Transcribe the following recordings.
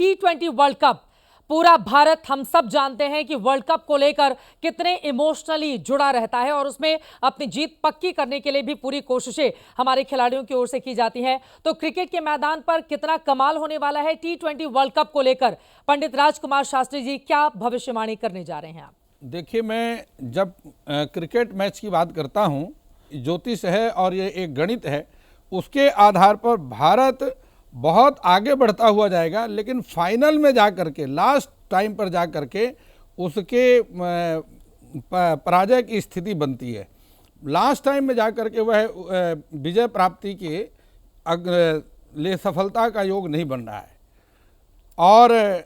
T20 world cup. पूरा भारत, हम सब जानते हैं कि वर्ल्ड कप को लेकर कितने इमोशनली जुड़ा रहता है और उसमें अपनी जीत पक्की करने के लिए भी पूरी कोशिशें हमारे खिलाड़ियों की ओर से की जाती हैं। तो क्रिकेट के मैदान पर कितना कमाल होने वाला है T20 वर्ल्ड कप को लेकर, पंडित राजकुमार शास्त्री जी क्या भविष्यवाणी करने जा रहे हैं आप? देखिए, मैं जब क्रिकेट मैच की बात करता हूं, ज्योतिष है और ये एक गणित है, उसके आधार पर भारत बहुत आगे बढ़ता हुआ जाएगा, लेकिन फाइनल में जा कर के, लास्ट टाइम पर जा कर के उसके पराजय की स्थिति बनती है। लास्ट टाइम में जा कर के वह विजय प्राप्ति के लिए सफलता का योग नहीं बन रहा है। और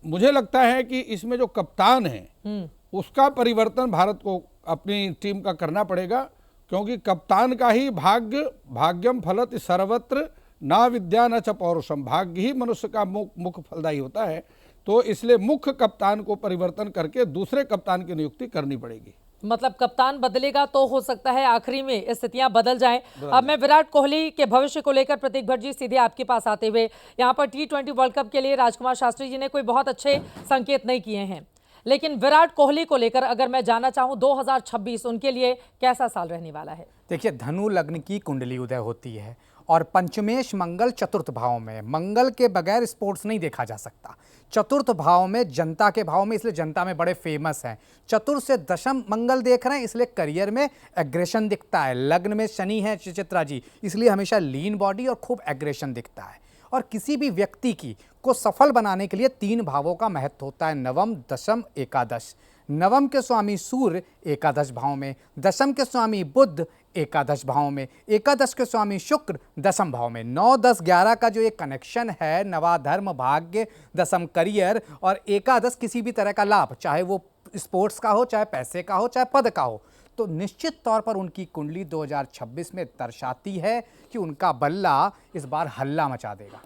मुझे लगता है कि इसमें जो कप्तान है उसका परिवर्तन भारत को अपनी टीम का करना पड़ेगा, क्योंकि कप्तान का ही भाग्यम फलत सर्वत्र ना विद्या न च पौरुषम, भाग्य ही मनुष्य का मुख्य फलदायी होता है। तो इसलिए मुख्य कप्तान को परिवर्तन करके दूसरे कप्तान की नियुक्ति करनी पड़ेगी। मतलब कप्तान बदलेगा तो हो सकता है आखिरी में स्थितियां बदल जाएं। अब मैं विराट कोहली के भविष्य को लेकर प्रतीक भट्ट जी सीधे आपके पास आते हुए, यहां पर T20 वर्ल्ड कप के लिए राजकुमार शास्त्री जी ने कोई बहुत अच्छे संकेत नहीं किए हैं, लेकिन विराट कोहली को लेकर अगर मैं जानना चाहूं 2026 उनके लिए कैसा साल रहने वाला है? देखिए, धनु लग्न की कुंडली उदय होती है और पंचमेश मंगल चतुर्थ भाव में, मंगल के बगैर स्पोर्ट्स नहीं देखा जा सकता। चतुर्थ भाव में जनता के भाव में, इसलिए जनता में बड़े फेमस हैं। चतुर्थ से दशम मंगल देख रहे हैं, इसलिए करियर में एग्रेशन दिखता है। लग्न में शनि है चित्रा जी, इसलिए हमेशा लीन बॉडी और खूब एग्रेशन दिखता है। और किसी भी व्यक्ति को सफल बनाने के लिए 3 भावों का महत्व होता है, नवम, दशम, एकादश। नवम के स्वामी सूर्य एकादश भाव में, दशम के स्वामी बुध एकादश भाव में, एकादश के स्वामी शुक्र दशम भाव में। 9, 10, 11 का जो एक कनेक्शन है, नवा धर्म, भाग्य, दशम करियर और एकादश किसी भी तरह का लाभ, चाहे वो स्पोर्ट्स का हो, चाहे पैसे का हो, चाहे पद का हो, तो निश्चित तौर पर उनकी कुंडली 2026 में दर्शाती है कि उनका बल्ला इस बार हल्ला मचा देगा।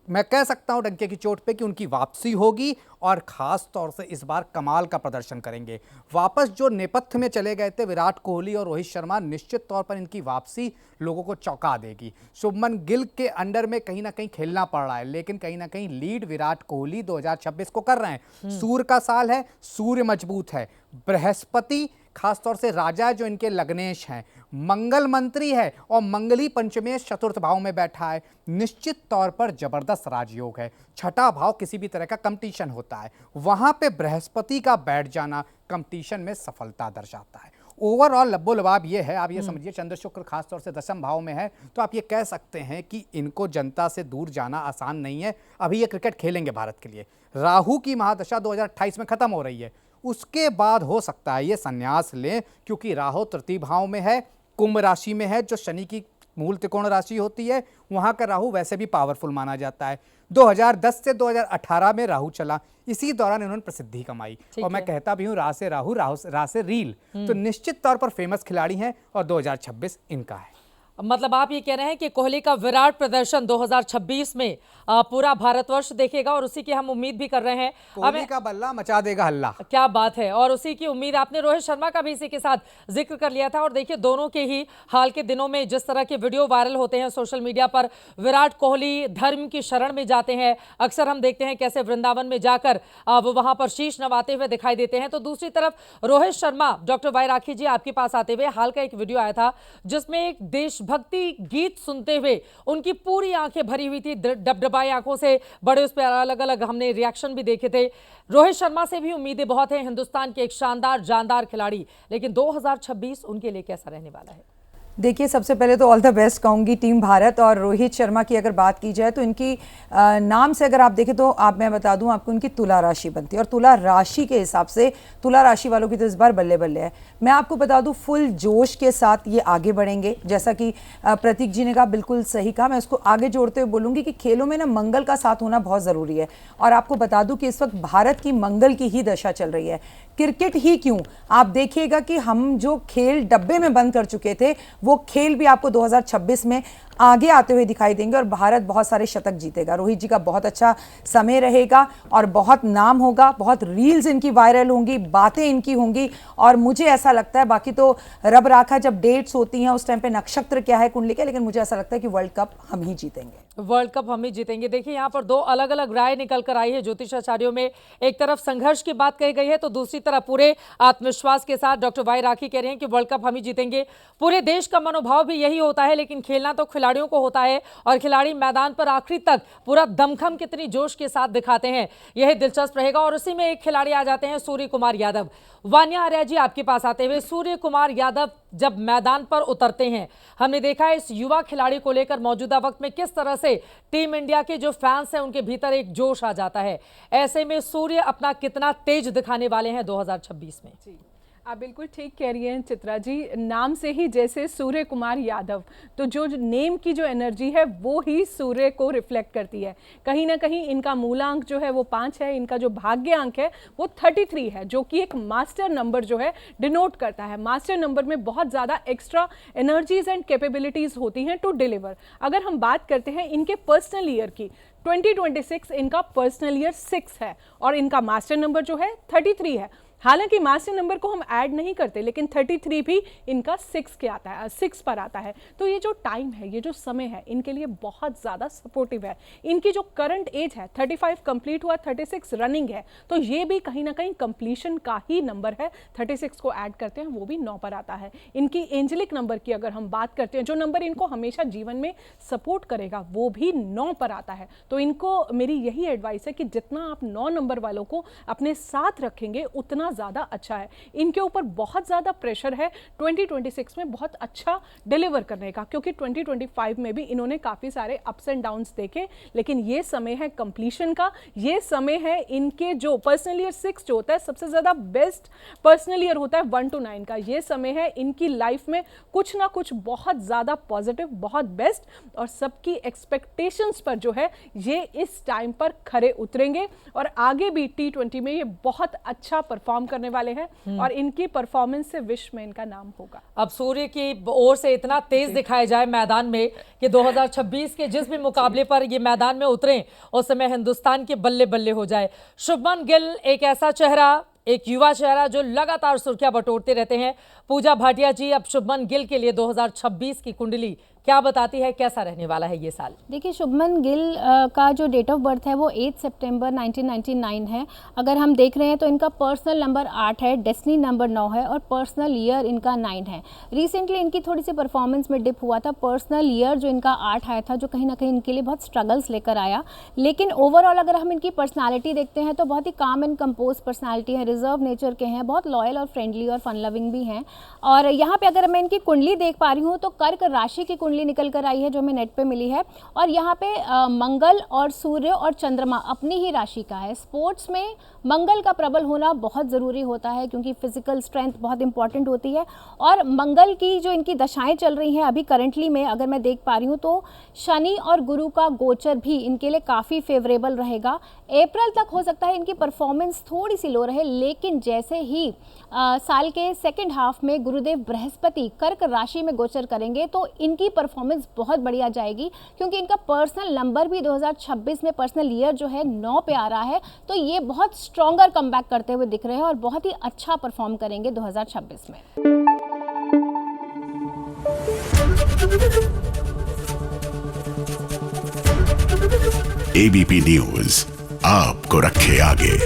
मैं कह सकता हूं डंके की चोट पे कि उनकी वापसी होगी और ख़ास तौर से इस बार कमाल का प्रदर्शन करेंगे। वापस जो नेपथ्य में चले गए थे विराट कोहली और रोहित शर्मा, निश्चित तौर पर इनकी वापसी लोगों को चौंका देगी। शुभमन गिल के अंडर में कहीं ना कहीं खेलना पड़ रहा है, लेकिन कहीं ना कहीं लीड विराट कोहली 2026 को कर रहे हैं। सूर्य का साल है, सूर्य मजबूत है, बृहस्पति खासतौर से राजा जो इनके लग्नेश हैं, मंगल मंत्री है और मंगली पंचमेश चतुर्थ भाव में बैठा है। निश्चित तौर पर जबरदस्त राजयोग है। छठा भाव किसी भी तरह का कंपटीशन होता है, वहां पे बृहस्पति का बैठ जाना कंपटीशन में सफलता दर्शाता है। ओवरऑल लब्बो लबाब ये है, आप ये समझिए चंद्र शुक्र खासतौर से दशम भाव में है, तो आप ये कह सकते हैं कि इनको जनता से दूर जाना आसान नहीं है। अभी ये क्रिकेट खेलेंगे भारत के लिए। राहु की महादशा 2028 में खत्म हो रही है, उसके बाद हो सकता है ये संन्यास लें, क्योंकि राहु तृतीय भाव में है, कुंभ राशि में है, जो शनि की मूल त्रिकोण राशि होती है। वहां का राहु वैसे भी पावरफुल माना जाता है। 2010 से 2018 में राहु चला, इसी दौरान इन्होंने प्रसिद्धि कमाई। और मैं कहता भी हूं राह से राहु, राह से रील, तो निश्चित तौर पर फेमस खिलाड़ी हैं और 2026 इनका है। मतलब आप ये कह रहे हैं कि कोहली का विराट प्रदर्शन 2026 में पूरा भारतवर्ष देखेगा और उसी की हम उम्मीद भी कर रहे हैं। कोहली का बल्ला मचा देगा हल्ला। क्या बात है, और उसी की उम्मीद। आपने रोहित शर्मा का भी इसी के साथ जिक्र कर लिया था और देखिए दोनों के ही हाल के दिनों में जिस तरह के वीडियो वायरल होते हैं सोशल मीडिया पर, विराट कोहली धर्म की शरण में जाते हैं। अक्सर हम देखते हैं कैसे वृंदावन में जाकर वो वहां पर शीश नवाते हुए दिखाई देते हैं। तो दूसरी तरफ रोहित शर्मा, डॉक्टर वाई राखी जी आपके पास आते हुए, हाल का एक वीडियो आया था जिसमें एक देशभक्ति गीत सुनते हुए उनकी पूरी आंखें भरी हुई थी, डबडबाई आंखों से, बड़े उस पर अलग अलग हमने रिएक्शन भी देखे थे। रोहित शर्मा से भी उम्मीदें बहुत हैं, हिंदुस्तान के एक शानदार जानदार खिलाड़ी, लेकिन 2026 उनके लिए कैसा रहने वाला है? देखिए, सबसे पहले तो ऑल द बेस्ट कहूँगी टीम भारत। और रोहित शर्मा की अगर बात की जाए तो इनकी नाम से अगर आप देखें तो मैं बता दूं आपको, इनकी तुला राशि बनती है और तुला राशि के हिसाब से तुला राशि वालों की तो इस बार बल्ले बल्ले है। मैं आपको बता दूं फुल जोश के साथ ये आगे बढ़ेंगे, जैसा कि प्रतीक जी ने कहा, बिल्कुल सही कहा। मैं उसको आगे जोड़ते हुए बोलूँगी कि खेलों में ना मंगल का साथ होना बहुत ज़रूरी है। और आपको बता दूँ कि इस वक्त भारत की मंगल की ही दशा चल रही है। क्रिकेट ही क्यों, आप देखिएगा कि हम जो खेल डब्बे में बंद कर चुके थे वो खेल भी आपको 2026 में आगे आते हुए दिखाई देंगे और भारत बहुत सारे शतक जीतेगा। रोहित जी का बहुत अच्छा समय रहेगा और बहुत नाम होगा, बहुत रील्स इनकी वायरल होंगी, बातें इनकी होंगी। और मुझे ऐसा लगता है, बाकी तो रब राखा जब डेट्स होती हैं उस टाइम पे नक्षत्र क्या है कुंडली के, लेकिन मुझे ऐसा लगता है कि वर्ल्ड कप हम ही जीतेंगे। वर्ल्ड कप हम ही जीतेंगे। देखिए यहाँ पर दो अलग अलग राय निकल कर आई है ज्योतिषाचार्यों में। एक तरफ संघर्ष की बात कही गई है तो दूसरी तरफ पूरे आत्मविश्वास के साथ डॉक्टर वाई राखी कह रहे हैं कि वर्ल्ड कप हम ही जीतेंगे। पूरे देश का मनोभाव भी यही होता है, लेकिन खेलना तो खिलाड़ियों को होता है और खिलाड़ी मैदान पर आखिरी तक पूरा दमखम कितनी जोश के साथ दिखाते हैं, यह दिलचस्प रहेगा। और उसी में एक खिलाड़ी आ जाते हैं सूर्य कुमार यादव। वान्या आर्या जी, आपके पास आते हुए, सूर्य कुमार यादव जब मैदान पर उतरते हैं, हमने देखा है इस युवा खिलाड़ी को लेकर मौजूदा वक्त में किस तरह से टीम इंडिया के जो फैंस हैं उनके भीतर एक जोश आ जाता है। ऐसे में सूर्य अपना कितना तेज दिखाने वाले हैं 2026 में? जी, आप बिल्कुल ठीक कह रही हैं चित्रा जी। नाम से ही जैसे सूर्य कुमार यादव, तो जो नेम की जो एनर्जी है वो ही सूर्य को रिफ्लेक्ट करती है। कहीं ना कहीं इनका मूलांक जो है वो 5 है, इनका जो भाग्य अंक है वो 33 है, जो कि एक मास्टर नंबर जो है डिनोट करता है। मास्टर नंबर में बहुत ज़्यादा एक्स्ट्रा एनर्जीज एंड कैपेबिलिटीज़ होती हैं टू डिलीवर। अगर हम बात करते हैं इनके पर्सनल ईयर की, 2026 इनका पर्सनल ईयर 6 है और इनका मास्टर नंबर जो है 33 है। हालांकि मास्टर नंबर को हम ऐड नहीं करते, लेकिन 33 भी इनका 6 के आता है, 6 पर आता है। तो ये जो टाइम है, ये जो समय है, इनके लिए बहुत ज़्यादा सपोर्टिव है। इनकी जो करंट एज है 35 कंप्लीट हुआ, 36 रनिंग है, तो ये भी कहीं ना कहीं कंप्लीशन का ही नंबर है। 36 को ऐड करते हैं वो भी 9 पर आता है। इनकी एंजेलिक नंबर की अगर हम बात करते हैं, जो नंबर इनको हमेशा जीवन में सपोर्ट करेगा, वो भी 9 पर आता है। तो इनको मेरी यही एडवाइस है कि जितना आप 9 नंबर वालों को अपने साथ रखेंगे उतना ज़्यादा अच्छा है। इनके ऊपर बहुत ज़्यादा प्रेशर है 2026 में बहुत अच्छा डिलीवर करने का, क्योंकि 2025 में भी इन्होंने काफ़ी सारे अप्स एंड डाउन्स देखे, लेकिन ये समय है कंप्लीशन का। ये समय है इनके जो पर्सनल ईयर 6 जो होता है, सबसे ज़्यादा बेस्ट पर्सनल ईयर होता है 1 to 9 का। ये समय है इनकी लाइफ में कुछ ना कुछ बहुत ज़्यादा पॉजिटिव, बहुत बेस्ट, और सबकी एक्सपेक्टेशंस पर जो है ये इस टाइम पर खरे उतरेंगे और आगे भी T20 में ये बहुत अच्छा परफॉर्म करने वाले हैं और इनकी परफॉर्मेंस से विश्व में इनका नाम होगा। अब सूर्य की ओर से इतना तेज दिखाया जाए मैदान में कि 2026 के जिस भी मुकाबले पर ये मैदान में उतरें उस समय हिंदुस्तान के बल्ले बल्ले हो जाए। शुभमन गिल एक ऐसा चेहरा, एक युवा चेहरा जो लगातार सुर्खियां बटोरते रहते हैं। पूजा भाटिया जी, अब शुभमन गिल के लिए 2026 की कुंडली क्या बताती है, कैसा रहने वाला है ये साल? देखिए, शुभमन गिल का जो डेट ऑफ बर्थ है वो 8 सितंबर 1999 है। अगर हम देख रहे हैं तो इनका पर्सनल नंबर 8 है, डेस्टिनी नंबर 9 है और पर्सनल ईयर इनका 9 है। रिसेंटली इनकी थोड़ी सी परफॉर्मेंस में डिप हुआ था। पर्सनल ईयर जो इनका 8 आया था, जो कहीं ना कहीं इनके लिए बहुत स्ट्रगल्स लेकर आया, लेकिन ओवरऑल अगर हम इनकी पर्सनैलिटी देखते हैं तो बहुत ही काम एंड कंपोज पर्सनैलिटी है, रिजर्व नेचर के हैं, बहुत लॉयल और फ्रेंडली और फन लविंग भी हैं। और यहाँ पे अगर मैं इनकी कुंडली देख पा रही हूँ तो कर्क राशि की कुंडली निकल कर आई है जो हमें नेट पे मिली है, और यहाँ पे मंगल और सूर्य और चंद्रमा अपनी ही राशि का है। स्पोर्ट्स में मंगल का प्रबल होना बहुत ज़रूरी होता है क्योंकि फिजिकल स्ट्रेंथ बहुत इंपॉर्टेंट होती है। और मंगल की जो इनकी दशाएं चल रही हैं अभी करंटली में अगर मैं देख पा रही हूँ तो शनि और गुरु का गोचर भी इनके लिए काफ़ी फेवरेबल रहेगा। अप्रैल तक हो सकता है इनकी परफॉर्मेंस थोड़ी सी लो रहे, लेकिन जैसे ही साल के सेकेंड हाफ में गुरुदेव बृहस्पति कर्क राशि में गोचर करेंगे तो इनकी परफॉर्मेंस बहुत बढ़िया जाएगी, क्योंकि इनका पर्सनल नंबर भी 2026 में पर्सनल ईयर जो है 9 पे आ रहा है। तो ये बहुत स्ट्रॉन्गर कमबैक करते हुए दिख रहे हैं और बहुत ही अच्छा परफॉर्म करेंगे 2026 में। एबीपी न्यूज आपको रखे आगे।